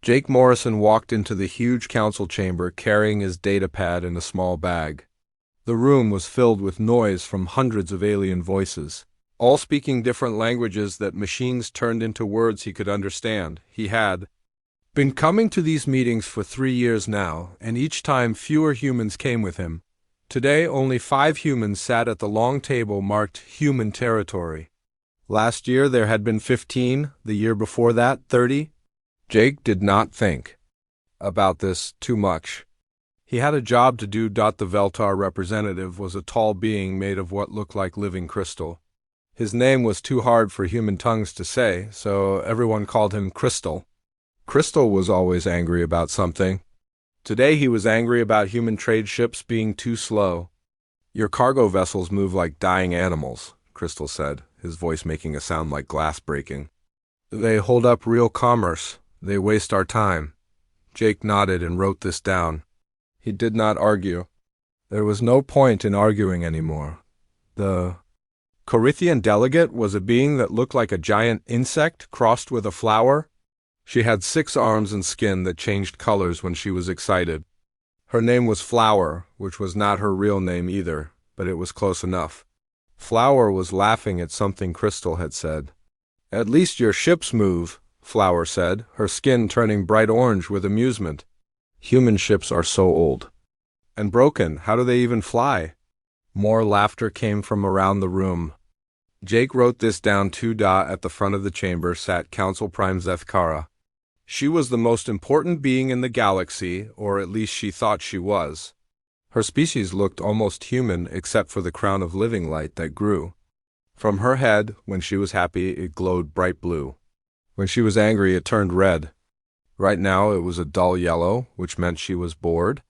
Jake Morrison walked into the huge council chamber carrying his datapad in a small bag. The room was filled with noise from hundreds of alien voices, all speaking different languages that machines turned into words he could understand. He had been coming to these meetings for 3 years now, and each time fewer humans came with him. Today, only 5 humans sat at the long table marked human territory. Last year, there had been 15, the year before that, 30. Jake did not think about this too much. He had a job to do. The Veltar representative was a tall being made of what looked like living crystal. His name was too hard for human tongues to say, so everyone called him Crystal. Crystal was always angry about something. Today he was angry about human trade ships being too slow. "Your cargo vessels move like dying animals," Crystal said, his voice making a sound like glass breaking. "They hold up real commerce. They waste our time." Jake nodded and wrote this down. He did not argue. There was no point in arguing anymore. The Corithian delegate was a being that looked like a giant insect crossed with a flower. She had 6 arms and skin that changed colors when she was excited. Her name was Flower, which was not her real name either, but it was close enough. Flower was laughing at something Crystal had said. "At least your ships move," Flower said, her skin turning bright orange with amusement. "Human ships are so old and broken. How do they even fly?" More laughter came from around the room. Jake wrote this down. At the front of the chamber sat Council Prime Zethkara. She was the most important being in the galaxy, or at least she thought she was. Her species looked almost human except for the crown of living light that grew. From her head, when she was happy, it glowed bright blue. When she was angry, it turned red. Right now, it was a dull yellow, which meant she was bored.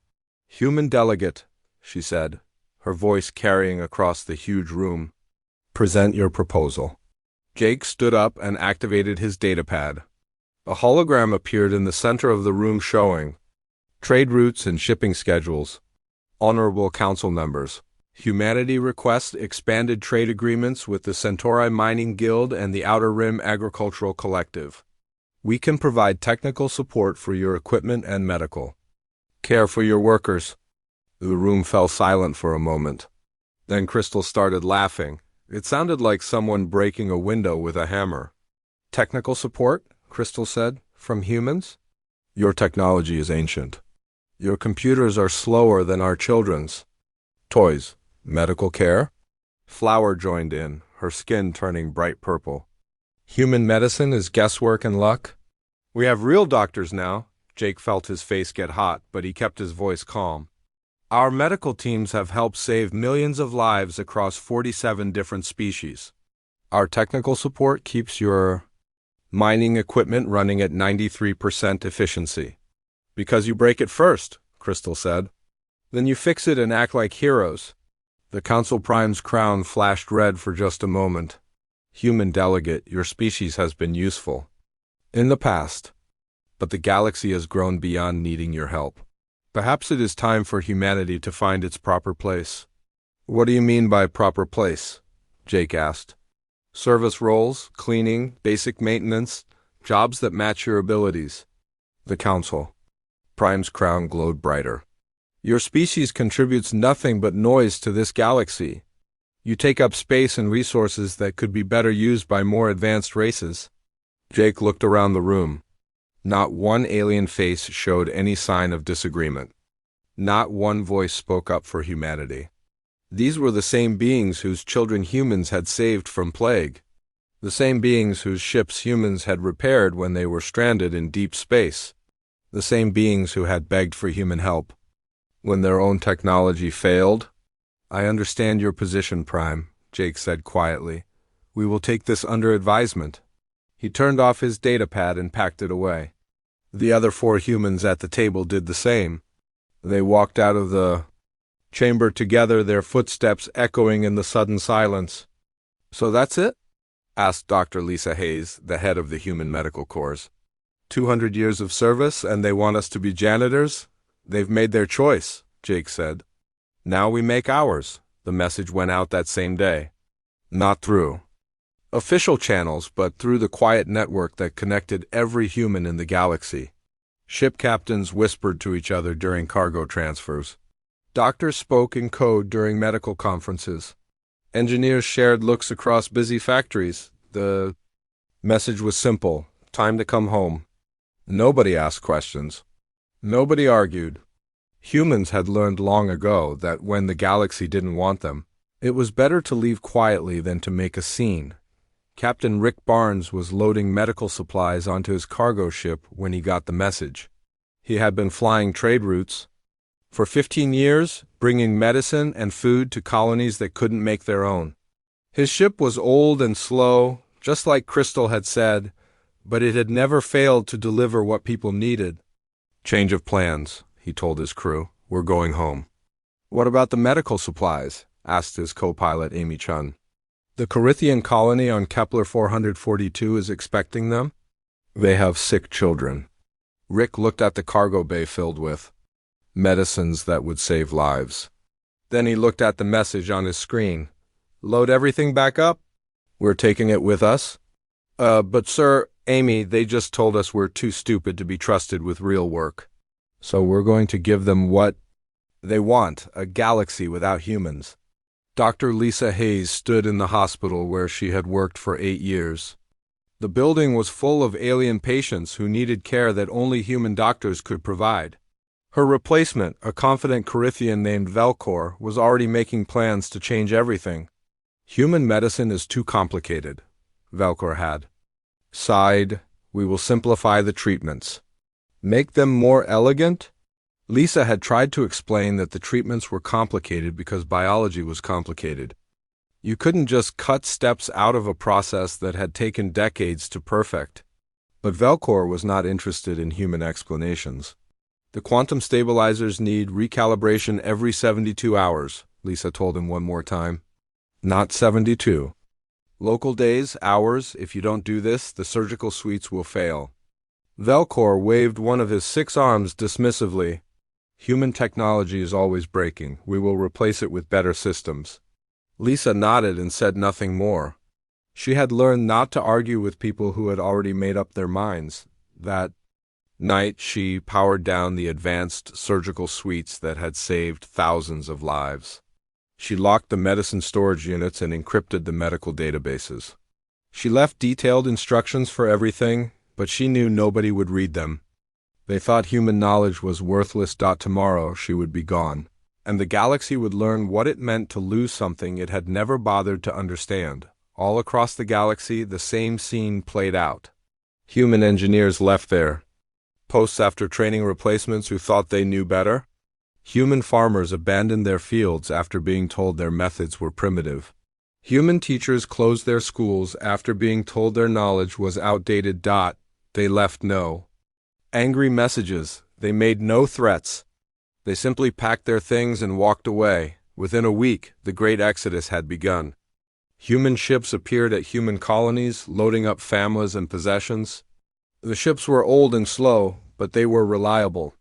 "Human delegate," she said, her voice carrying across the huge room. "Present your proposal." Jake stood up and activated his datapad. A hologram appeared in the center of the room showing trade routes and shipping schedules. Honorable Council members, humanity requests expanded trade agreements with the Centauri Mining Guild and the Outer Rim Agricultural Collective. We can provide technical support for your equipment and medical care for your workers. The room fell silent for a moment. Then Crystal started laughing. It sounded like someone breaking a window with a hammer. "Technical support?" Crystal said. "From humans?" "Your technology is ancient. Your computers are slower than our children's. Toys. Medical care?" Flower joined in, her skin turning bright purple. "Human medicine is guesswork and luck? We have real doctors now." Jake felt his face get hot, but he kept his voice calm. "Our medical teams have helped save millions of lives across 47 different species. Our technical support keeps your mining equipment running at 93% efficiency." "Because you break it first," Crystal said. "Then you fix it and act like heroes." The Council Prime's crown flashed red for just a moment. "Human delegate, your species has been useful in the past, but the galaxy has grown beyond needing your help. Perhaps it is time for humanity to find its proper place." "What do you mean by proper place?" Jake asked. "Service roles, cleaning, basic maintenance, jobs that match your abilities." The Council Prime's crown glowed brighter. "Your species contributes nothing but noise to this galaxy. You take up space and resources that could be better used by more advanced races." Jake looked around the room. Not one alien face showed any sign of disagreement. Not one voice spoke up for humanity. These were the same beings whose children humans had saved from plague. The same beings whose ships humans had repaired when they were stranded in deep space. The same beings who had begged for human help when their own technology failed. "I understand your position, Prime," Jake said quietly. "We will take this under advisement." He turned off his datapad and packed it away. The other 4 humans at the table did the same. They walked out of the chamber together, their footsteps echoing in the sudden silence. "So that's it?" asked Dr. Lisa Hayes, the head of the Human Medical Corps. 200 years of service, and they want us to be janitors? They've made their choice," Jake said. "Now we make ours." The message went out that same day. Not through official channels, but through the quiet network that connected every human in the galaxy. Ship captains whispered to each other during cargo transfers. Doctors spoke in code during medical conferences. Engineers shared looks across busy factories. The message was simple: time to come home. Nobody asked questions. Nobody argued. Humans had learned long ago that when the galaxy didn't want them, it was better to leave quietly than to make a scene. Captain Rick Barnes was loading medical supplies onto his cargo ship when he got the message. He had been flying trade routes for 15 years, bringing medicine and food to colonies that couldn't make their own. His ship was old and slow, just like Crystal had said, but it had never failed to deliver what people needed. "Change of plans," he told his crew. "We're going home." "What about the medical supplies?" asked his co-pilot Amy Chun. "The Corithian colony on Kepler 442 is expecting them. They have sick children." Rick looked at the cargo bay filled with medicines that would save lives. Then he looked at the message on his screen. "Load everything back up? We're taking it with us?" But sir, Amy, they just told us we're too stupid to be trusted with real work. So we're going to give them what they want, a galaxy without humans." Dr. Lisa Hayes stood in the hospital where she had worked for 8 years. The building was full of alien patients who needed care that only human doctors could provide. Her replacement, a confident Corithian named Velcor, was already making plans to change everything. "Human medicine is too complicated," Velcor had sighed. "We will simplify the treatments. Make them more elegant?" Lisa had tried to explain that the treatments were complicated because biology was complicated. You couldn't just cut steps out of a process that had taken decades to perfect. But Velcor was not interested in human explanations. "The quantum stabilizers need recalibration every 72 hours, Lisa told him one more time. "Not 72. Local days, hours. If you don't do this, the surgical suites will fail." Velcor waved one of his 6 arms dismissively. "Human technology is always breaking. We will replace it with better systems." Lisa nodded and said nothing more. She had learned not to argue with people who had already made up their minds. That night, she powered down the advanced surgical suites that had saved thousands of lives. She locked the medicine storage units and encrypted the medical databases. She left detailed instructions for everything, but she knew nobody would read them. They thought human knowledge was worthless. Tomorrow she would be gone, and the galaxy would learn what it meant to lose something it had never bothered to understand. All across the galaxy, the same scene played out. Human engineers left their posts after training replacements who thought they knew better. Human farmers abandoned their fields after being told their methods were primitive. Human teachers closed their schools after being told their knowledge was outdated. They left no angry messages. They made no threats. They simply packed their things and walked away. Within a week, the great exodus had begun. Human ships appeared at human colonies, loading up families and possessions. The ships were old and slow, but they were reliable.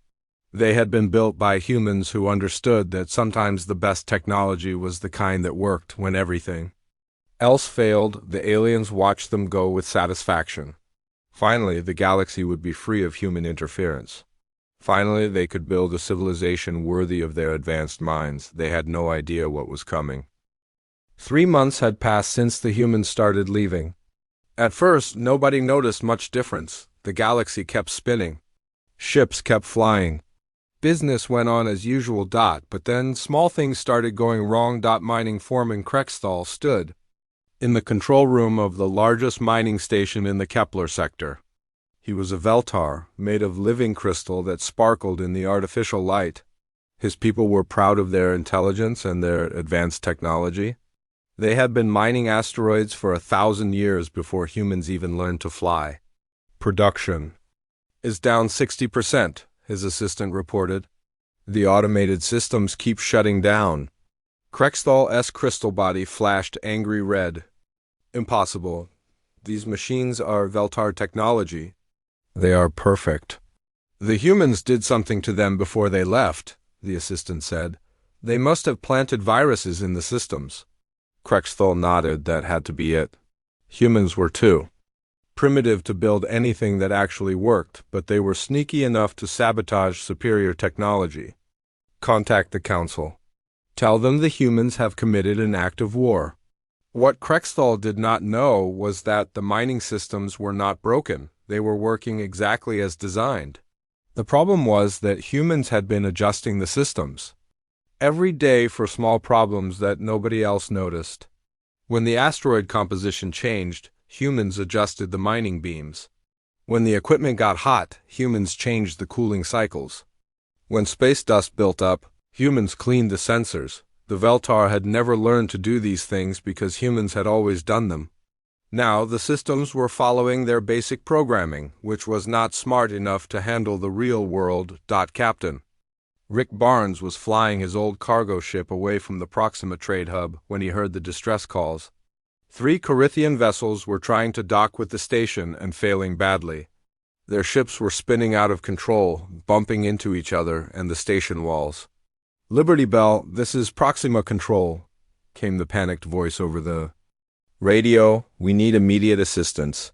They had been built by humans who understood that sometimes the best technology was the kind that worked when everything else failed. The aliens watched them go with satisfaction. Finally, the galaxy would be free of human interference. Finally, they could build a civilization worthy of their advanced minds. They had no idea what was coming. 3 months had passed since the humans started leaving. At first, nobody noticed much difference. The galaxy kept spinning. Ships kept flying. Business went on as usual. But then small things started going wrong. Mining foreman Krexthal stood in the control room of the largest mining station in the Kepler sector. He was a Veltar, made of living crystal that sparkled in the artificial light. His people were proud of their intelligence and their advanced technology. They had been mining asteroids for 1,000 years before humans even learned to fly. "Production is down 60%, his assistant reported. "The automated systems keep shutting down." Krexthal's crystal body flashed angry red. "Impossible. These machines are Veltar technology. They are perfect." "The humans did something to them before they left," the assistant said. "They must have planted viruses in the systems." Krexthal nodded. That had to be it. Humans were too primitive to build anything that actually worked, but they were sneaky enough to sabotage superior technology. Contact the Council. Tell them the humans have committed an act of war. What Krexthal did not know was that the mining systems were not broken. They were working exactly as designed. The problem was that humans had been adjusting the systems every day for small problems that nobody else noticed. When the asteroid composition changed, humans adjusted the mining beams. When the equipment got hot, humans changed the cooling cycles. When space dust built up, humans cleaned the sensors. The Veltar had never learned to do these things because humans had always done them. Now the systems were following their basic programming, which was not smart enough to handle the real world. Captain Rick Barnes was flying his old cargo ship away from the Proxima trade hub when he heard the distress calls. 3 Corithian vessels were trying to dock with the station and failing badly. Their ships were spinning out of control, bumping into each other and the station walls. "Liberty Bell, this is Proxima Control," came the panicked voice over the radio. "We need immediate assistance.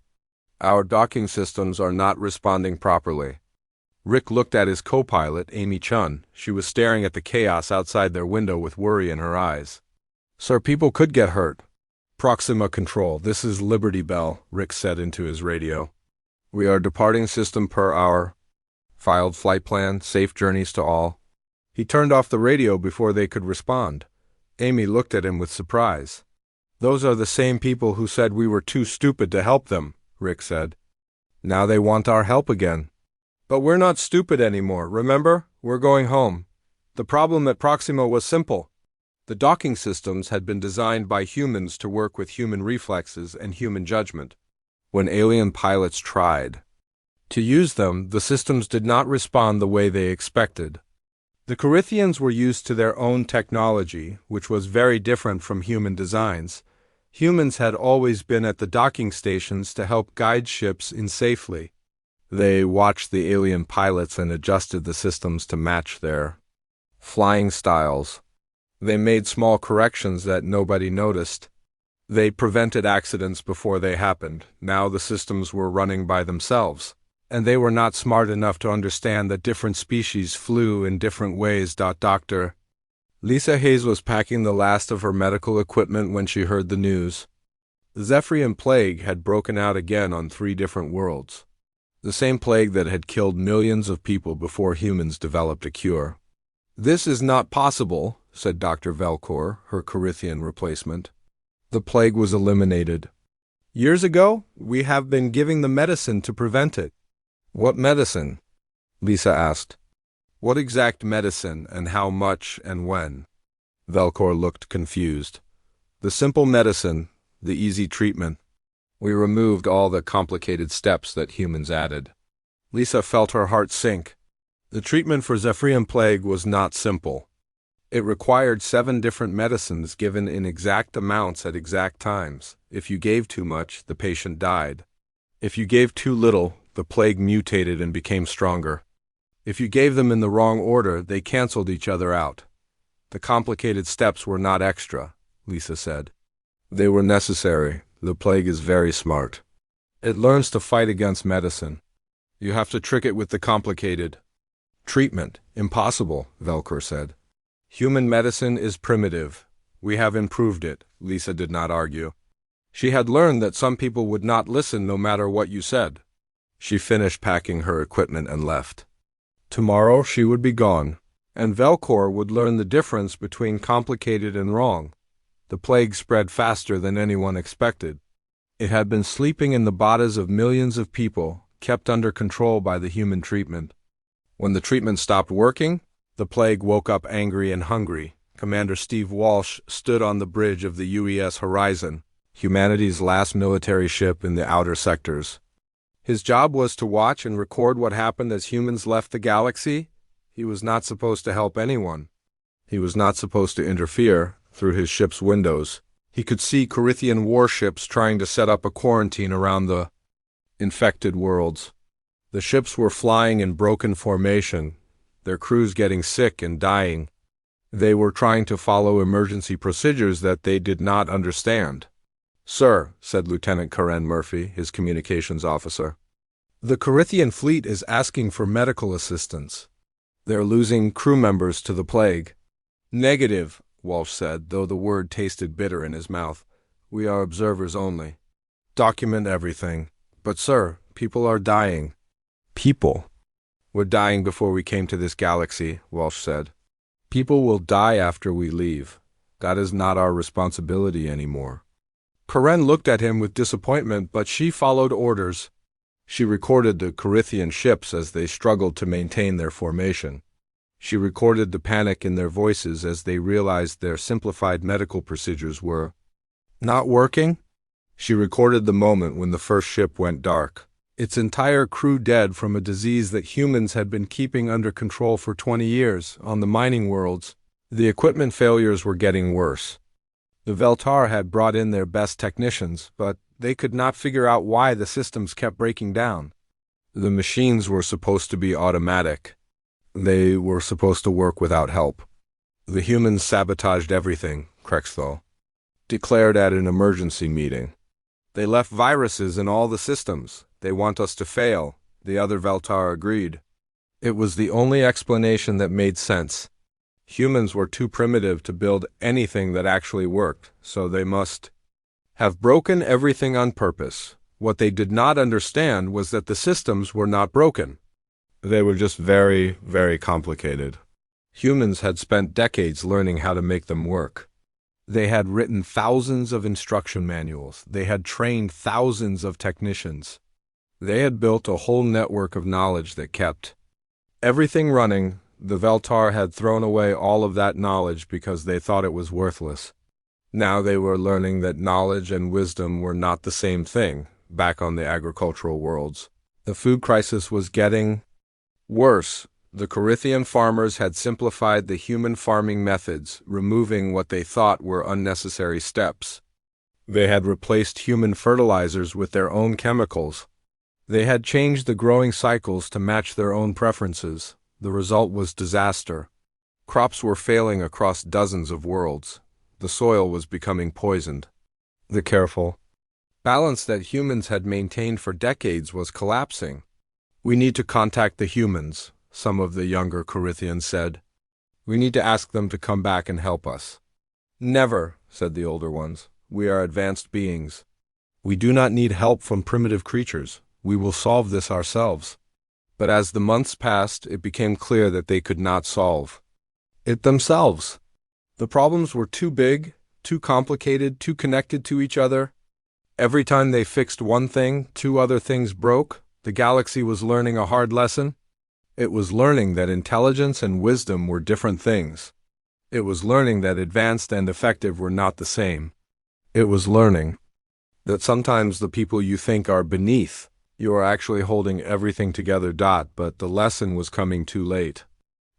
Our docking systems are not responding properly." Rick looked at his co-pilot, Amy Chun. She was staring at the chaos outside their window with worry in her eyes. "Sir, people could get hurt." "Proxima Control, this is Liberty Bell," Rick said into his radio. "We are departing system per hour. Filed flight plan, safe journeys to all." He turned off the radio before they could respond. Amy looked at him with surprise. "Those are the same people who said we were too stupid to help them," Rick said. "Now they want our help again." "But we're not stupid anymore, remember? We're going home. The problem at Proxima was simple. The docking systems had been designed by humans to work with human reflexes and human judgment. When alien pilots tried to use them, the systems did not respond the way they expected. The Corithians were used to their own technology, which was very different from human designs. Humans had always been at the docking stations to help guide ships in safely. They watched the alien pilots and adjusted the systems to match their flying styles. They made small corrections that nobody noticed. They prevented accidents before they happened. Now the systems were running by themselves, and they were not smart enough to understand that different species flew in different ways. Dr. Lisa Hayes was packing the last of her medical equipment when she heard the news. The Zephyrian plague had broken out again on 3 different worlds. The same plague that had killed millions of people before humans developed a cure. "This is not possible," said Dr. Velcor, her Corithian replacement. "The plague was eliminated years ago. We have been giving the medicine to prevent it." "What medicine?" Lisa asked. "What exact medicine, and how much, and when?" Velcor looked confused. "The simple medicine, the easy treatment. We removed all the complicated steps that humans added." Lisa felt her heart sink. The treatment for Zephyrian plague was not simple. It required 7 different medicines given in exact amounts at exact times. If you gave too much, the patient died. If you gave too little, the plague mutated and became stronger. If you gave them in the wrong order, they canceled each other out. The complicated steps were not extra, Lisa said. They were necessary. The plague is very smart. It learns to fight against medicine. You have to trick it with the complicated treatment. Impossible, Velcor said. Human medicine is primitive. We have improved it, Lisa did not argue. She had learned that some people would not listen no matter what you said. She finished packing her equipment and left. Tomorrow she would be gone, and Velcor would learn the difference between complicated and wrong. The plague spread faster than anyone expected. It had been sleeping in the bodies of millions of people, kept under control by the human treatment. When the treatment stopped working, the plague woke up angry and hungry. Commander Steve Walsh stood on the bridge of the UES Horizon, humanity's last military ship in the outer sectors. His job was to watch and record what happened as humans left the galaxy. He was not supposed to help anyone. He was not supposed to interfere. Through his ship's windows, he could see Corithian warships trying to set up a quarantine around the infected worlds. The ships were flying in broken formation, their crews getting sick and dying. They were trying to follow emergency procedures that they did not understand. "Sir," said Lieutenant Karen Murphy, his communications officer, "the Corithian fleet is asking for medical assistance. They're losing crew members to the plague." "Negative," Walsh said, though the word tasted bitter in his mouth. "We are observers only. Document everything." "But sir, people are dying." "People were dying before we came to this galaxy," Walsh said. "People will die after we leave. That is not our responsibility anymore." Karen looked at him with disappointment, but she followed orders. She recorded the Corithian ships as they struggled to maintain their formation. She recorded the panic in their voices as they realized their simplified medical procedures were not working. She recorded the moment when the first ship went dark, its entire crew dead from a disease that humans had been keeping under control for 20 years on the mining worlds. The equipment failures were getting worse. The Veltar had brought in their best technicians, but they could not figure out why the systems kept breaking down. The machines were supposed to be automatic. They were supposed to work without help. "The humans sabotaged everything," Krexthal declared at an emergency meeting. "They left viruses in all the systems. They want us to fail," the other Veltar agreed. It was the only explanation that made sense. Humans were too primitive to build anything that actually worked, so they must have broken everything on purpose. What they did not understand was that the systems were not broken. They were just very, very complicated. Humans had spent decades learning how to make them work. They had written thousands of instruction manuals. They had trained thousands of technicians. They had built a whole network of knowledge that kept everything running. The Veltar had thrown away all of that knowledge because they thought it was worthless. Now they were learning that knowledge and wisdom were not the same thing back on the agricultural worlds. The food crisis was getting worse. The Corithian farmers had simplified the human farming methods, removing what they thought were unnecessary steps. They had replaced human fertilizers with their own chemicals. They had changed the growing cycles to match their own preferences. The result was disaster. Crops were failing across dozens of worlds. The soil was becoming poisoned. The careful balance that humans had maintained for decades was collapsing. "We need to contact the humans," some of the younger Corithians said. "We need to ask them to come back and help us." "Never," said the older ones. "We are advanced beings. We do not need help from primitive creatures. We will solve this ourselves." But as the months passed, it became clear that they could not solve it themselves. The problems were too big, too complicated, too connected to each other. Every time they fixed one thing, two other things broke. The galaxy was learning a hard lesson. It was learning that intelligence and wisdom were different things. It was learning that advanced and effective were not the same. It was learning that sometimes the people you think are beneath, you are actually holding everything together. But the lesson was coming too late.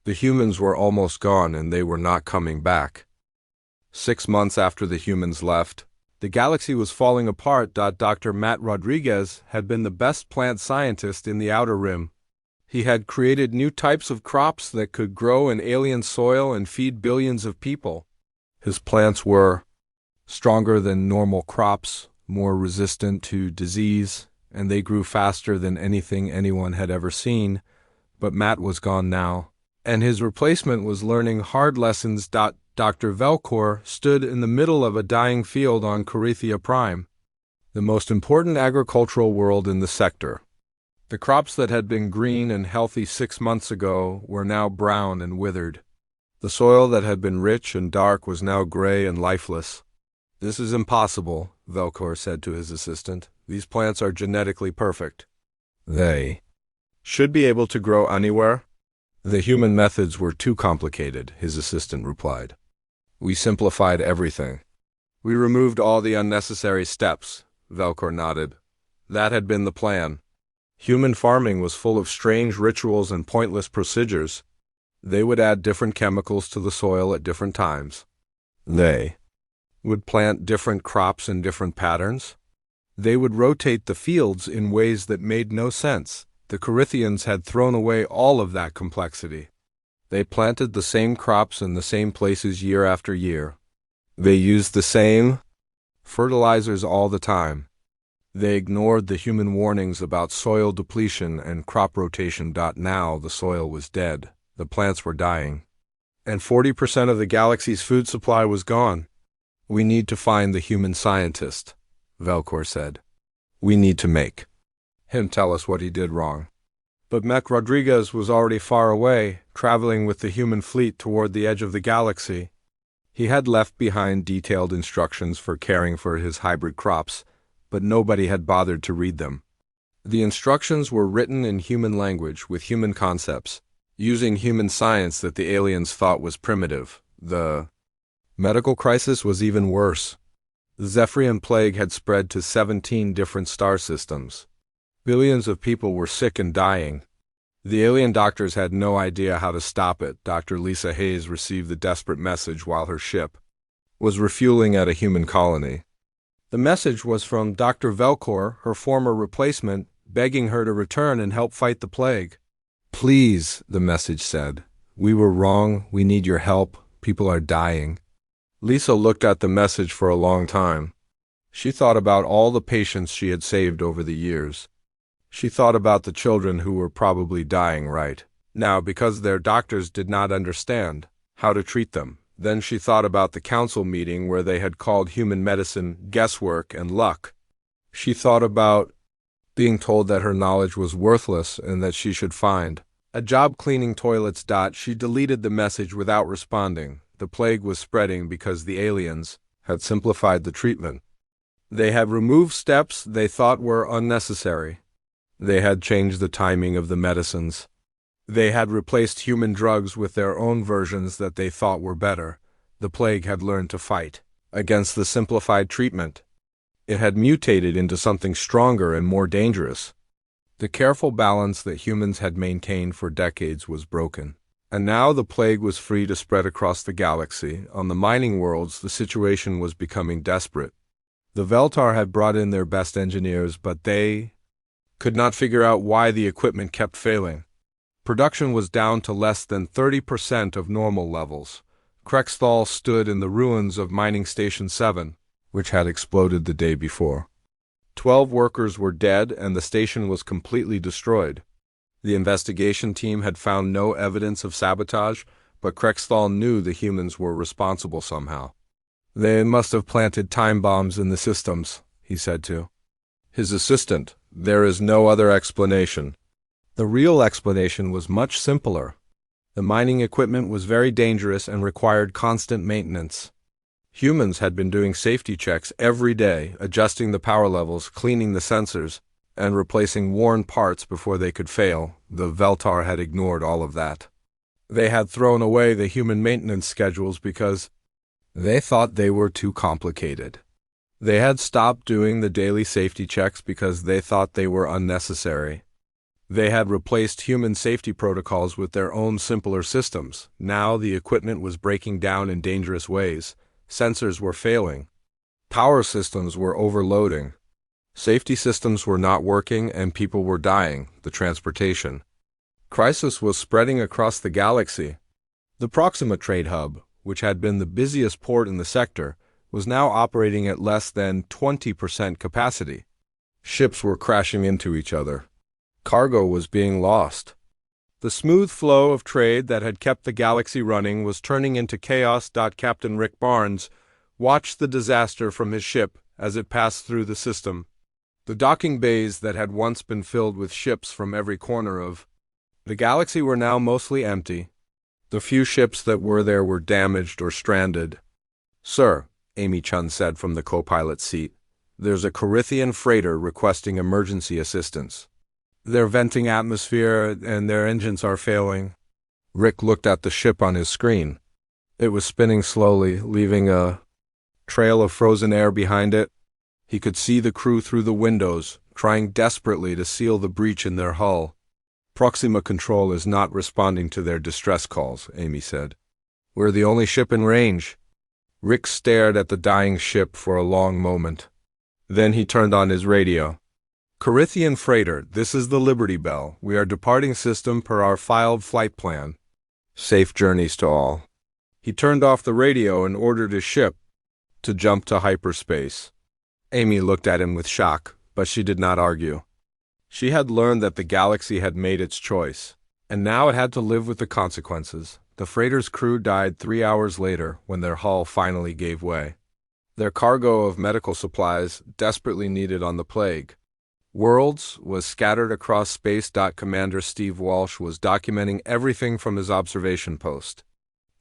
The humans were almost gone and they were not coming back. 6 months after the humans left, the galaxy was falling apart. Dr. Matt Rodriguez had been the best plant scientist in the Outer Rim. He had created new types of crops that could grow in alien soil and feed billions of people. His plants were stronger than normal crops, more resistant to disease, and they grew faster than anything anyone had ever seen. But Matt was gone now, and his replacement was learning hard lessons. Dr. Velcor stood in the middle of a dying field on Corithia Prime, the most important agricultural world in the sector. The crops that had been green and healthy 6 months ago were now brown and withered. The soil that had been rich and dark was now gray and lifeless. "This is impossible," Velcor said to his assistant. "These plants are genetically perfect. They should be able to grow anywhere." "The human methods were too complicated," his assistant replied. "We simplified everything. We removed all the unnecessary steps," Velcor nodded. "That had been the plan. Human farming was full of strange rituals and pointless procedures. They would add different chemicals to the soil at different times. They would plant different crops in different patterns. They would rotate the fields in ways that made no sense. The Corithians had thrown away all of that complexity. They planted the same crops in the same places year after year. They used the same fertilizers all the time. They ignored the human warnings about soil depletion and crop rotation. Now the soil was dead, the plants were dying, and 40% of the galaxy's food supply was gone. We need to find the human scientist, Velcor said. We need to make him tell us what he did wrong. But Mech Rodriguez was already far away, traveling with the human fleet toward the edge of the galaxy. He had left behind detailed instructions for caring for his hybrid crops, but nobody had bothered to read them. The instructions were written in human language with human concepts, using human science that the aliens thought was primitive. The medical crisis was even worse. The Zephyrian plague had spread to 17 different star systems. Billions of people were sick and dying. The alien doctors had no idea how to stop it. Dr. Lisa Hayes received the desperate message while her ship was refueling at a human colony. The message was from Dr. Velcor, her former replacement, begging her to return and help fight the plague. Please, the message said. We were wrong. We need your help. People are dying. Lisa looked at the message for a long time. She thought about all the patients she had saved over the years. She thought about the children who were probably dying right now because their doctors did not understand how to treat them. Then she thought about the council meeting where they had called human medicine guesswork and luck. She thought about being told that her knowledge was worthless and that she should find a job cleaning toilets. She deleted the message without responding. The plague was spreading because the aliens had simplified the treatment. They had removed steps they thought were unnecessary. They had changed the timing of the medicines. They had replaced human drugs with their own versions that they thought were better. The plague had learned to fight against the simplified treatment. It had mutated into something stronger and more dangerous. The careful balance that humans had maintained for decades was broken. And now the plague was free to spread across the galaxy. On the mining worlds, the situation was becoming desperate. The Veltar had brought in their best engineers, but they could not figure out why the equipment kept failing. Production was down to less than 30% of normal levels. Krexthal stood in the ruins of Mining Station 7, which had exploded the day before. 12 workers were dead and the station was completely destroyed. The investigation team had found no evidence of sabotage, but Krexthal knew the humans were responsible somehow. They must have planted time bombs in the systems, he said to his assistant. There is no other explanation. The real explanation was much simpler. The mining equipment was very dangerous and required constant maintenance. Humans had been doing safety checks every day, adjusting the power levels, cleaning the sensors, and replacing worn parts before they could fail. The Veltar had ignored all of that. They had thrown away the human maintenance schedules because they thought they were too complicated. They had stopped doing the daily safety checks because they thought they were unnecessary. They had replaced human safety protocols with their own simpler systems. Now the equipment was breaking down in dangerous ways. Sensors were failing. Power systems were overloading. Safety systems were not working and people were dying. The transportation crisis was spreading across the galaxy. The Proxima trade hub, which had been the busiest port in the sector, was now operating at less than 20% capacity. Ships were crashing into each other. Cargo was being lost. The smooth flow of trade that had kept the galaxy running was turning into chaos. Captain Rick Barnes watched the disaster from his ship as it passed through the system. The docking bays that had once been filled with ships from every corner of the galaxy were now mostly empty. The few ships that were there were damaged or stranded. Sir, Amy Chun said from the co-pilot seat, there's a Corithian freighter requesting emergency assistance. They're venting atmosphere and their engines are failing. Rick looked at the ship on his screen. It was spinning slowly, leaving a trail of frozen air behind it. He could see the crew through the windows, trying desperately to seal the breach in their hull. Proxima Control is not responding to their distress calls, Amy said. We're the only ship in range. Rick stared at the dying ship for a long moment. Then he turned on his radio. Corithian freighter, this is the Liberty Bell. We are departing system per our filed flight plan. Safe journeys to all. He turned off the radio and ordered his ship to jump to hyperspace. Amy looked at him with shock, but she did not argue. She had learned that the galaxy had made its choice, and now it had to live with the consequences. The freighter's crew died 3 hours later when their hull finally gave way. Their cargo of medical supplies, desperately needed on the plague worlds, was scattered across space. Commander Steve Walsh was documenting everything from his observation post.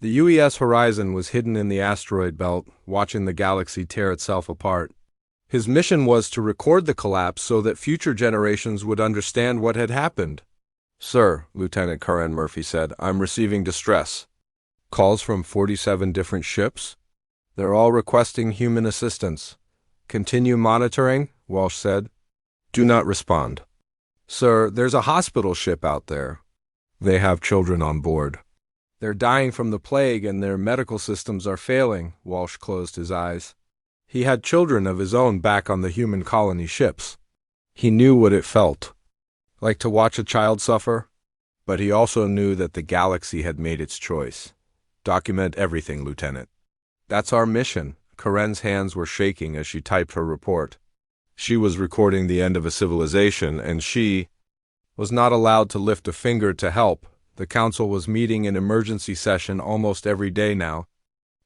The UES horizon was hidden in the asteroid belt, watching the galaxy tear itself apart. His mission was to record the collapse so that future generations would understand what had happened. "Sir," Lieutenant Curran Murphy said, "I'm receiving distress calls from 47 different ships. They're all requesting human assistance." "Continue monitoring," Walsh said. "Do not respond." "Sir, there's a hospital ship out there. They have children on board. They're dying from the plague and their medical systems are failing." Walsh closed his eyes. He had children of his own back on the human colony ships. He knew what it felt like to watch a child suffer, but he also knew that the galaxy had made its choice. "Document everything, Lieutenant." "That's our mission." Karen's hands were shaking as she typed her report. She was recording the end of a civilization, and she was not allowed to lift a finger to help. The council was meeting in emergency session almost every day now.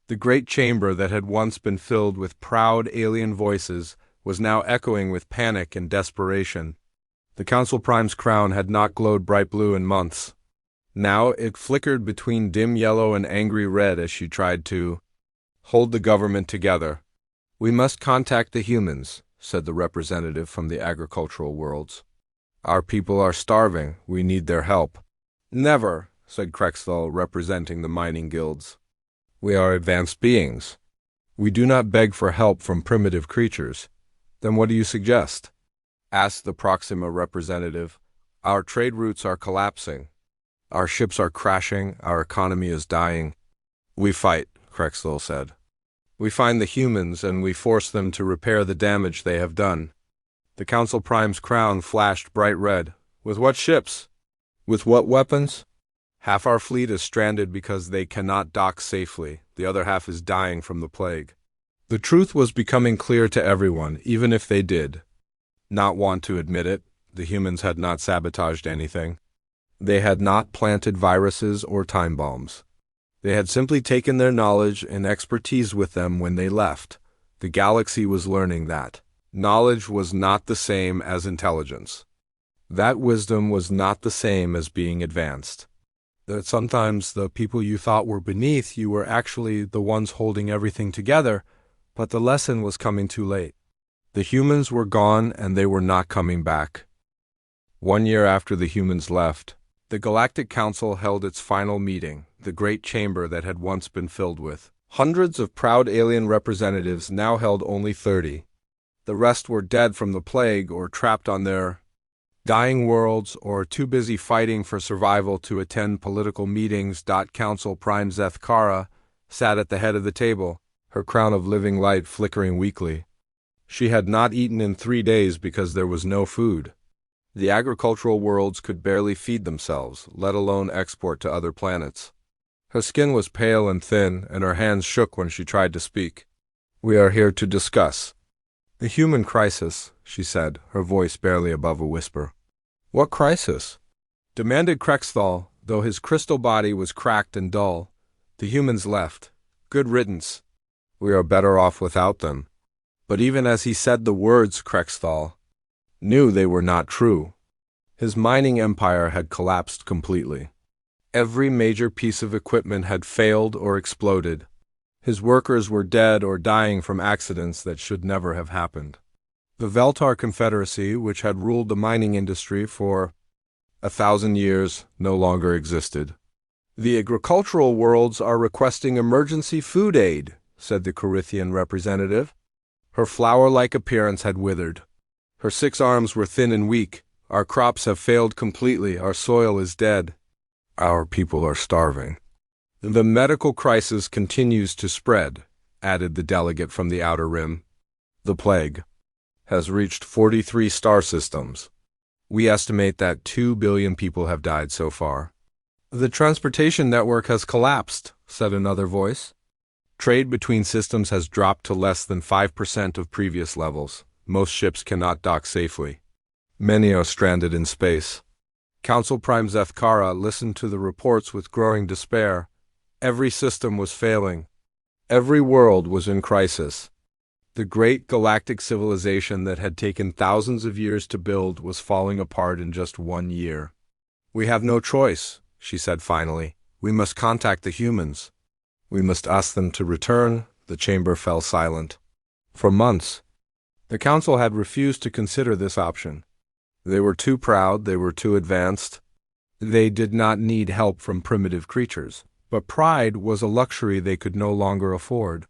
The great chamber that had once been filled with proud alien voices was now echoing with panic and desperation. The Council Prime's crown had not glowed bright blue in months. Now it flickered between dim yellow and angry red as she tried to hold the government together. "We must contact the humans," said the representative from the agricultural worlds. "Our people are starving. We need their help." "Never," said Krexthal, representing the mining guilds. "We are advanced beings. We do not beg for help from primitive creatures." "Then what do you suggest?" asked the Proxima representative. "Our trade routes are collapsing. Our ships are crashing. Our economy is dying." "We fight," Krexthal said. "We find the humans and we force them to repair the damage they have done." The Council Prime's crown flashed bright red. "With what ships? With what weapons?" "Half our fleet is stranded because they cannot dock safely. The other half is dying from the plague." The truth was becoming clear to everyone, even if they did not want to admit it. The humans had not sabotaged anything. They had not planted viruses or time bombs. They had simply taken their knowledge and expertise with them when they left. The galaxy was learning that knowledge was not the same as intelligence. That wisdom was not the same as being advanced. That sometimes the people you thought were beneath you were actually the ones holding everything together, but the lesson was coming too late. The humans were gone and they were not coming back. 1 year after the humans left, the Galactic Council held its final meeting, the great chamber that had once been filled with hundreds of proud alien representatives now held only 30. The rest were dead from the plague or trapped on their dying worlds or too busy fighting for survival to attend political meetings. Council Prime Zeth Kara sat at the head of the table, her crown of living light flickering weakly. She had not eaten in 3 days because there was no food. The agricultural worlds could barely feed themselves, let alone export to other planets. Her skin was pale and thin, and her hands shook when she tried to speak. "We are here to discuss the human crisis," she said, her voice barely above a whisper. "What crisis?" demanded Krexthal, though his crystal body was cracked and dull. "The humans left. Good riddance. We are better off without them." But even as he said the words, Krexthal knew they were not true. His mining empire had collapsed completely. Every major piece of equipment had failed or exploded. His workers were dead or dying from accidents that should never have happened. The Veltar Confederacy, which had ruled the mining industry for 1,000 years, no longer existed. "The agricultural worlds are requesting emergency food aid," said the Corithian representative. Her flower-like appearance had withered. Her 6 arms were thin and weak. "Our crops have failed completely. Our soil is dead. Our people are starving." "The medical crisis continues to spread," added the delegate from the Outer Rim. "The plague has reached 43 star systems. We estimate that 2 billion people have died so far." "The transportation network has collapsed," said another voice. Trade between systems has dropped to less than 5% of previous levels. Most ships cannot dock safely. Many are stranded in space. Council Prime Zethkara listened to the reports with growing despair. Every system was failing. Every world was in crisis. The great galactic civilization that had taken thousands of years to build was falling apart in just 1 year. "We have no choice," she said finally. "We must contact the humans. We must ask them to return." The chamber fell silent. For months, the council had refused to consider this option. They were too proud, they were too advanced. They did not need help from primitive creatures. But pride was a luxury they could no longer afford.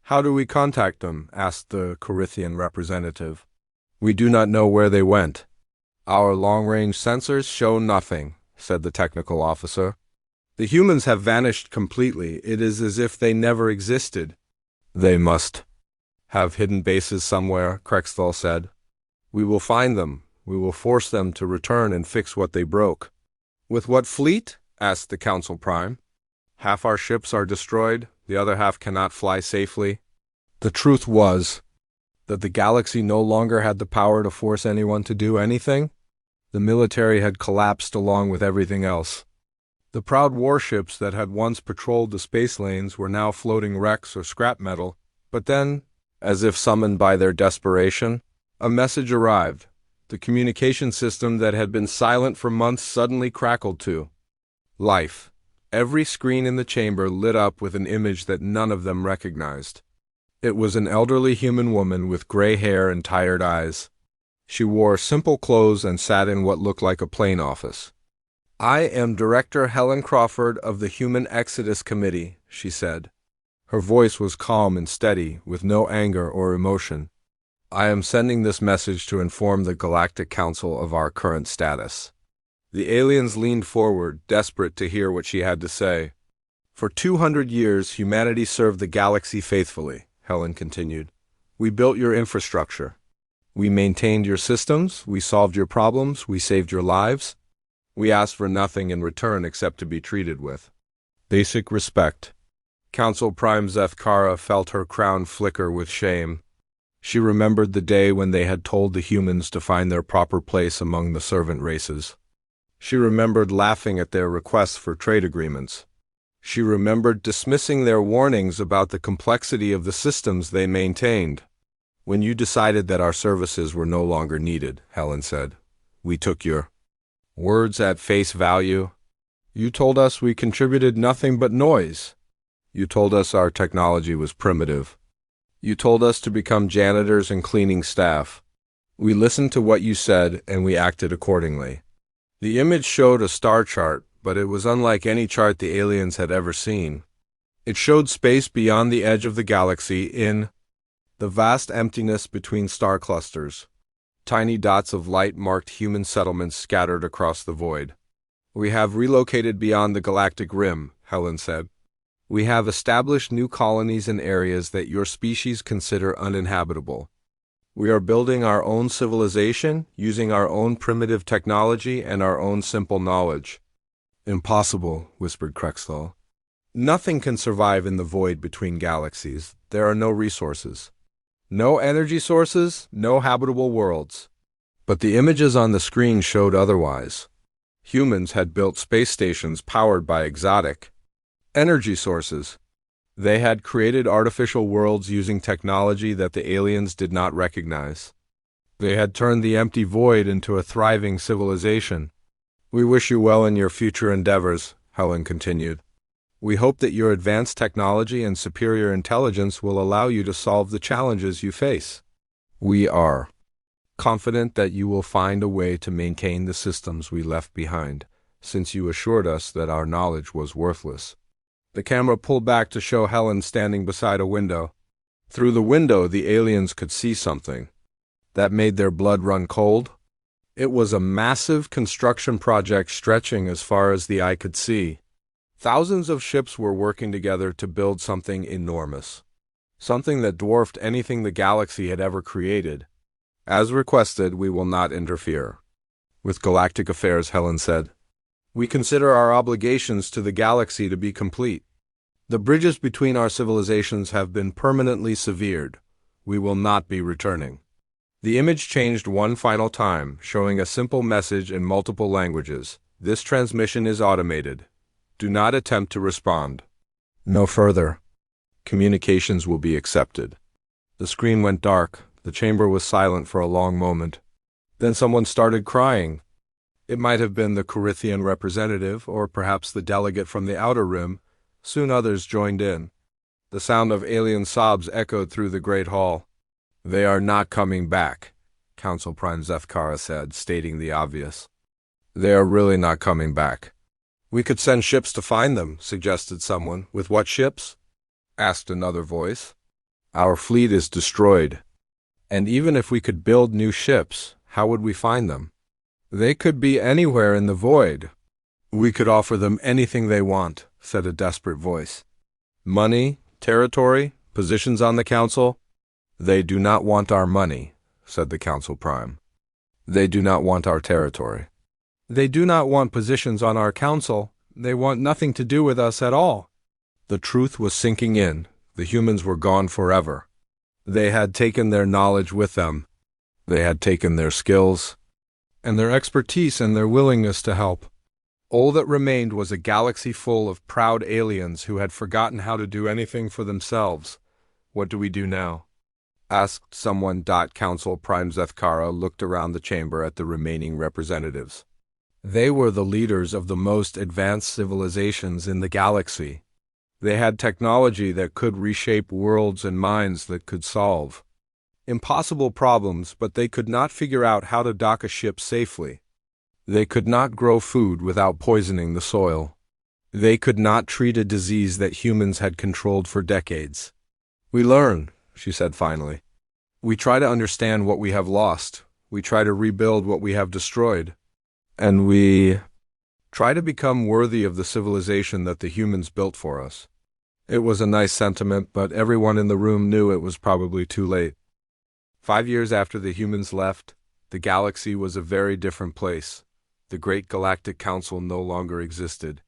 "How do we contact them?" asked the Corithian representative. "We do not know where they went. Our long-range sensors show nothing," said the technical officer. "The humans have vanished completely. It is as if they never existed." "They must have hidden bases somewhere," Krexthal said. "We will find them. We will force them to return and fix what they broke." "With what fleet?" asked the Council Prime. "Half our ships are destroyed, the other half cannot fly safely." The truth was that the galaxy no longer had the power to force anyone to do anything. The military had collapsed along with everything else. The proud warships that had once patrolled the space lanes were now floating wrecks or scrap metal. But then, as if summoned by their desperation, a message arrived. The communication system that had been silent for months suddenly crackled to life. Every screen in the chamber lit up with an image that none of them recognized. It was an elderly human woman with gray hair and tired eyes. She wore simple clothes and sat in what looked like a plain office. "I am Director Helen Crawford of the Human Exodus Committee," she said. Her voice was calm and steady, with no anger or emotion. "I am sending this message to inform the Galactic Council of our current status." The aliens leaned forward, desperate to hear what she had to say. "For 200 years, humanity served the galaxy faithfully," Helen continued. "We built your infrastructure. We maintained your systems. We solved your problems. We saved your lives. We asked for nothing in return except to be treated with basic respect." Council Prime Zethkara felt her crown flicker with shame. She remembered the day when they had told the humans to find their proper place among the servant races. She remembered laughing at their requests for trade agreements. She remembered dismissing their warnings about the complexity of the systems they maintained. "When you decided that our services were no longer needed," Helen said, "we took your words at face value. You told us we contributed nothing but noise. You told us our technology was primitive. You told us to become janitors and cleaning staff. We listened to what you said, and we acted accordingly." The image showed a star chart, but it was unlike any chart the aliens had ever seen. It showed space beyond the edge of the galaxy in the vast emptiness between star clusters. Tiny dots of light marked human settlements scattered across the void. "We have relocated beyond the galactic rim," Helen said. "We have established new colonies in areas that your species consider uninhabitable. We are building our own civilization, using our own primitive technology and our own simple knowledge." "Impossible," whispered Krexthal. "Nothing can survive in the void between galaxies. There are no resources. No energy sources, no habitable worlds." But the images on the screen showed otherwise. Humans had built space stations powered by exotic energy sources. They had created artificial worlds using technology that the aliens did not recognize. They had turned the empty void into a thriving civilization. "We wish you well in your future endeavors," Helen continued. "We hope that your advanced technology and superior intelligence will allow you to solve the challenges you face. We are confident that you will find a way to maintain the systems we left behind, since you assured us that our knowledge was worthless." The camera pulled back to show Helen standing beside a window. Through the window, the aliens could see something that made their blood run cold. It was a massive construction project stretching as far as the eye could see. Thousands of ships were working together to build something enormous, something that dwarfed anything the galaxy had ever created. "As requested, we will not interfere with galactic affairs," Helen said. "We consider our obligations to the galaxy to be complete. The bridges between our civilizations have been permanently severed. We will not be returning. The image changed one final time, showing a simple message in multiple languages. This transmission is automated. Do not attempt to respond. No further communications will be accepted. The screen went dark. The chamber was silent for a long moment. Then someone started crying. It might have been the Corithian representative, or perhaps the delegate from the Outer Rim. Soon others joined in. The sound of alien sobs echoed through the great hall. They are not coming back, Council Prime Zethkara said, stating the obvious. They are really not coming back. We could send ships to find them, suggested someone. With what ships? Asked another voice. Our fleet is destroyed. And even if we could build new ships, how would we find them? They could be anywhere in the void. We could offer them anything they want, said a desperate voice. Money, territory, positions on the council? They do not want our money, said the Council Prime. They do not want our territory. They do not want positions on our council. They want nothing to do with us at all. The truth was sinking in. The humans were gone forever. They had taken their knowledge with them. They had taken their skills, and their expertise and their willingness to help. All that remained was a galaxy full of proud aliens who had forgotten how to do anything for themselves. What do we do now? Asked someone. Council Prime Zethkara looked around the chamber at the remaining representatives. They were the leaders of the most advanced civilizations in the galaxy. They had technology that could reshape worlds and minds that could solve impossible problems, but they could not figure out how to dock a ship safely. They could not grow food without poisoning the soil. They could not treat a disease that humans had controlled for decades. We learn, she said finally. We try to understand what we have lost. We try to rebuild what we have destroyed. And we try to become worthy of the civilization that the humans built for us. It was a nice sentiment, but everyone in the room knew it was probably too late. 5 years after the humans left, the galaxy was a very different place. The Great Galactic Council no longer existed.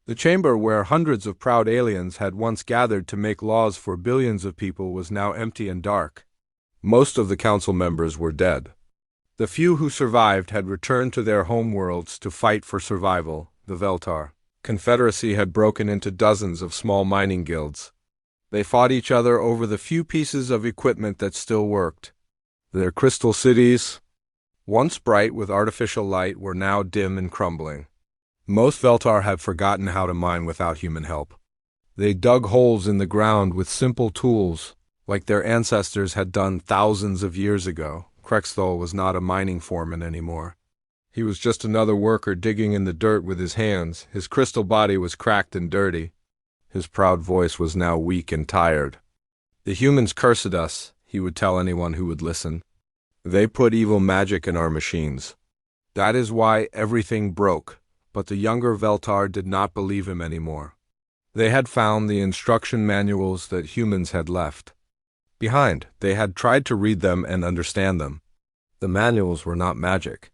The chamber where hundreds of proud aliens had once gathered to make laws for billions of people was now empty and dark. Most of the council members were dead. The few who survived had returned to their homeworlds to fight for survival. The Veltar Confederacy had broken into dozens of small mining guilds. They fought each other over the few pieces of equipment that still worked. Their crystal cities, once bright with artificial light, were now dim and crumbling. Most Veltar had forgotten how to mine without human help. They dug holes in the ground with simple tools, like their ancestors had done thousands of years ago. Krexthol was not a mining foreman anymore. He was just another worker digging in the dirt with his hands. His crystal body was cracked and dirty. His proud voice was now weak and tired. The humans cursed us, he would tell anyone who would listen. They put evil magic in our machines. That is why everything broke, but the younger Veltar did not believe him anymore. They had found the instruction manuals that humans had left behind. They had tried to read them and understand them. The manuals were not magic.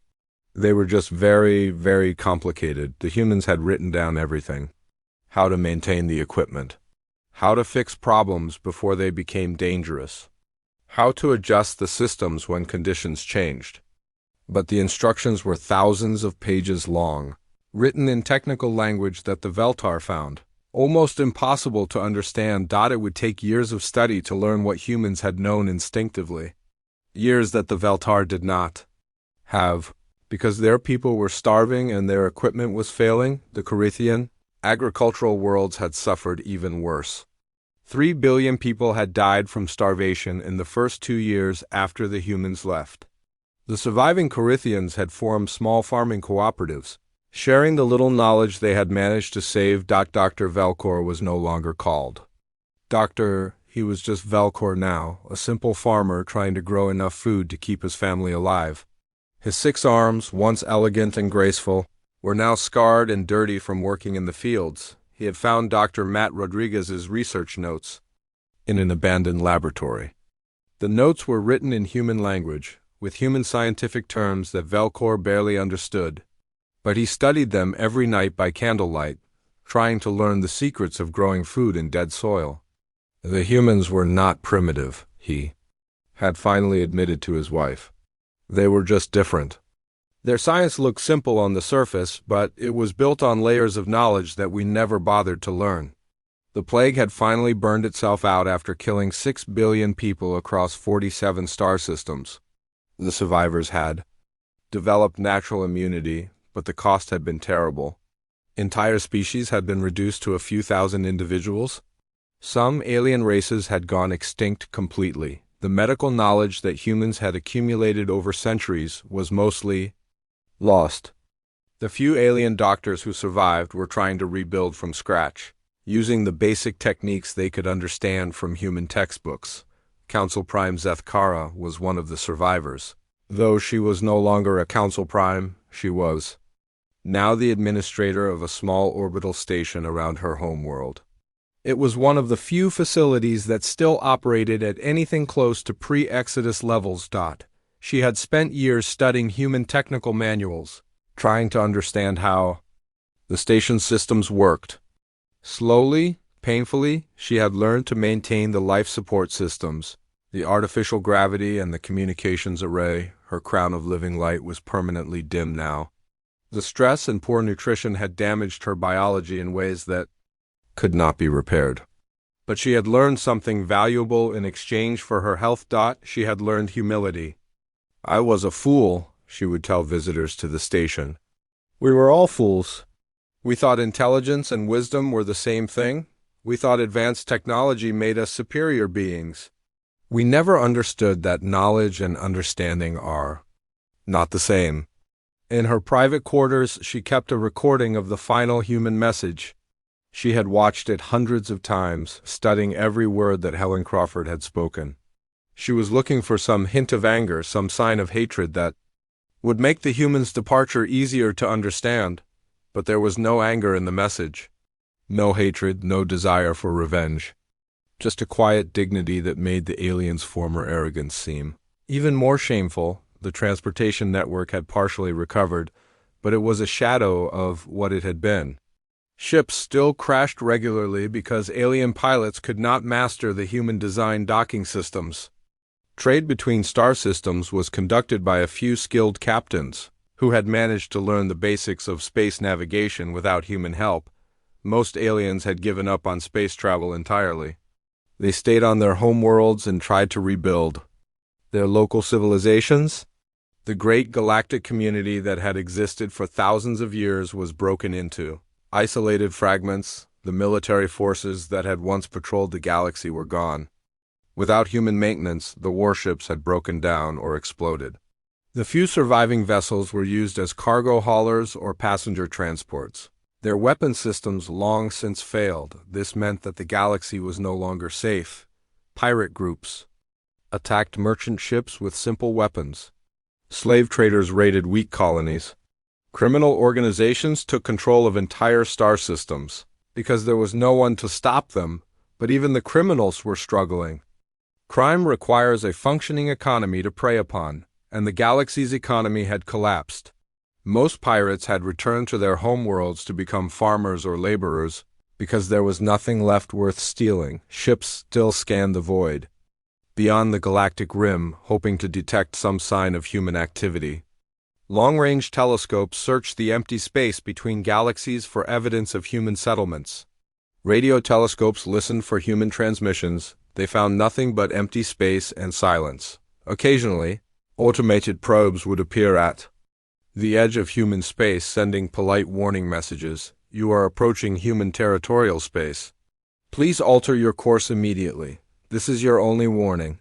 They were just very, very complicated. The humans had written down everything. How to maintain the equipment. How to fix problems before they became dangerous. How to adjust the systems when conditions changed. But the instructions were thousands of pages long, written in technical language that the Veltar found almost impossible to understand. It would take years of study to learn what humans had known instinctively. Years that the Veltar did not have, because their people were starving and their equipment was failing. The Corithian agricultural worlds had suffered even worse. 3 billion people had died from starvation in the first 2 years after the humans left. The surviving Corithians had formed small farming cooperatives, sharing the little knowledge they had managed to save. Dr. Velcor was no longer called Doctor. He was just Velcor now, a simple farmer trying to grow enough food to keep his family alive. His 6 arms, once elegant and graceful, were now scarred and dirty from working in the fields. He had found Dr. Matt Rodriguez's research notes in an abandoned laboratory. The notes were written in human language, with human scientific terms that Velcor barely understood, but he studied them every night by candlelight, trying to learn the secrets of growing food in dead soil. The humans were not primitive, he had finally admitted to his wife. They were just different. Their science looked simple on the surface, but it was built on layers of knowledge that we never bothered to learn. The plague had finally burned itself out after killing 6 billion people across 47 star systems. The survivors had developed natural immunity, but the cost had been terrible. Entire species had been reduced to a few thousand individuals. Some alien races had gone extinct completely. The medical knowledge that humans had accumulated over centuries was mostly lost. The few alien doctors who survived were trying to rebuild from scratch, using the basic techniques they could understand from human textbooks. Council Prime Zeth Kara was one of the survivors. Though she was no longer a Council Prime, she was now the administrator of a small orbital station around her homeworld. It was one of the few facilities that still operated at anything close to pre-Exodus levels. She had spent years studying human technical manuals, trying to understand how the station's systems worked. Slowly, painfully, she had learned to maintain the life support systems, the artificial gravity and the communications array. Her crown of living light was permanently dim now. The stress and poor nutrition had damaged her biology in ways that could not be repaired. But she had learned something valuable in exchange for her health. She had learned humility. "I was a fool," she would tell visitors to the station. "We were all fools. We thought intelligence and wisdom were the same thing. We thought advanced technology made us superior beings. We never understood that knowledge and understanding are not the same." In her private quarters, she kept a recording of the final human message. She had watched it hundreds of times, studying every word that Helen Crawford had spoken. She was looking for some hint of anger, some sign of hatred that would make the humans' departure easier to understand. But there was no anger in the message. No hatred, no desire for revenge. Just a quiet dignity that made the aliens' former arrogance seem even more shameful. The transportation network had partially recovered, but it was a shadow of what it had been. Ships still crashed regularly because alien pilots could not master the human-designed docking systems. Trade between star systems was conducted by a few skilled captains, who had managed to learn the basics of space navigation without human help. Most aliens had given up on space travel entirely. They stayed on their homeworlds and tried to rebuild their local civilizations. The great galactic community that had existed for thousands of years was broken into isolated fragments. The military forces that had once patrolled the galaxy were gone. Without human maintenance, the warships had broken down or exploded. The few surviving vessels were used as cargo haulers or passenger transports. Their weapon systems long since failed. This meant that the galaxy was no longer safe. Pirate groups attacked merchant ships with simple weapons. Slave traders raided weak colonies. Criminal organizations took control of entire star systems. Because there was no one to stop them, but even the criminals were struggling. Crime requires a functioning economy to prey upon, and the galaxy's economy had collapsed. Most pirates had returned to their homeworlds to become farmers or laborers, because there was nothing left worth stealing. Ships still scanned the void beyond the galactic rim, hoping to detect some sign of human activity. Long-range telescopes searched the empty space between galaxies for evidence of human settlements. Radio telescopes listened for human transmissions. They found nothing but empty space and silence. Occasionally, automated probes would appear at the edge of human space, sending polite warning messages. "You are approaching human territorial space. Please alter your course immediately. This is your only warning."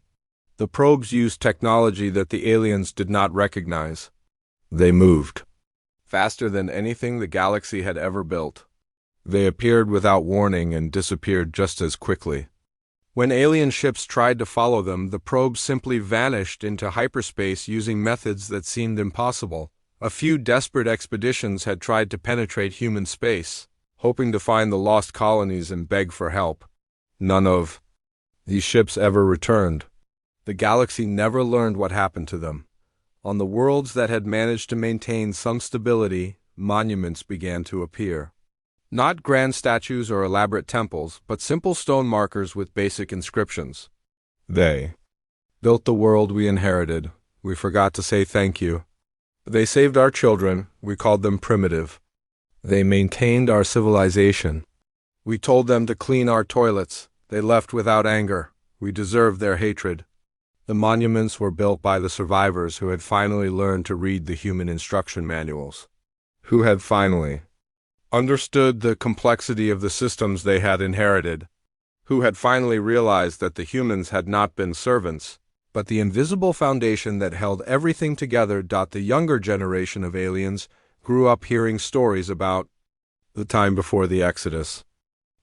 The probes used technology that the aliens did not recognize. They moved faster than anything the galaxy had ever built. They appeared without warning and disappeared just as quickly. When alien ships tried to follow them, the probes simply vanished into hyperspace using methods that seemed impossible. A few desperate expeditions had tried to penetrate human space, hoping to find the lost colonies and beg for help. None of these ships ever returned. The galaxy never learned what happened to them. On the worlds that had managed to maintain some stability, monuments began to appear. Not grand statues or elaborate temples, but simple stone markers with basic inscriptions. They built the world we inherited. We forgot to say thank you. They saved our children. We called them primitive. They maintained our civilization. We told them to clean our toilets. They left without anger. We deserved their hatred. The monuments were built by the survivors who had finally learned to read the human instruction manuals, who had finally understood the complexity of the systems they had inherited, who had finally realized that the humans had not been servants, but the invisible foundation that held everything together. The younger generation of aliens grew up hearing stories about the time before the Exodus.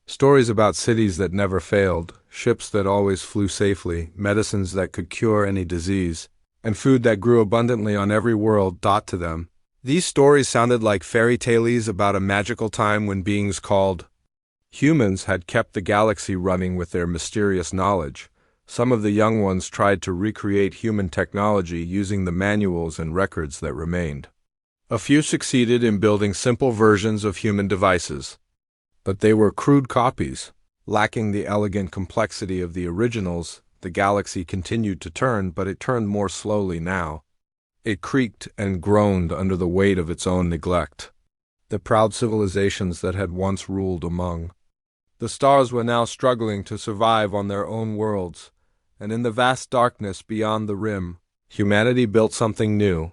Stories about cities that never failed, ships that always flew safely, medicines that could cure any disease, and food that grew abundantly on every world. To them, these stories sounded like fairy tales about a magical time when beings called humans had kept the galaxy running with their mysterious knowledge. Some of the young ones tried to recreate human technology using the manuals and records that remained. A few succeeded in building simple versions of human devices, but they were crude copies, lacking the elegant complexity of the originals. The galaxy continued to turn, but it turned more slowly now. It creaked and groaned under the weight of its own neglect. The proud civilizations that had once ruled among the stars were now struggling to survive on their own worlds, and in the vast darkness beyond the rim, humanity built something new,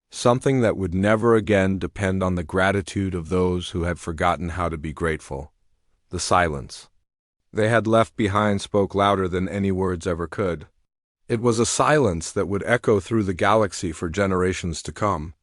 something that would never again depend on the gratitude of those who had forgotten how to be grateful. The silence they had left behind spoke louder than any words ever could. It was a silence that would echo through the galaxy for generations to come.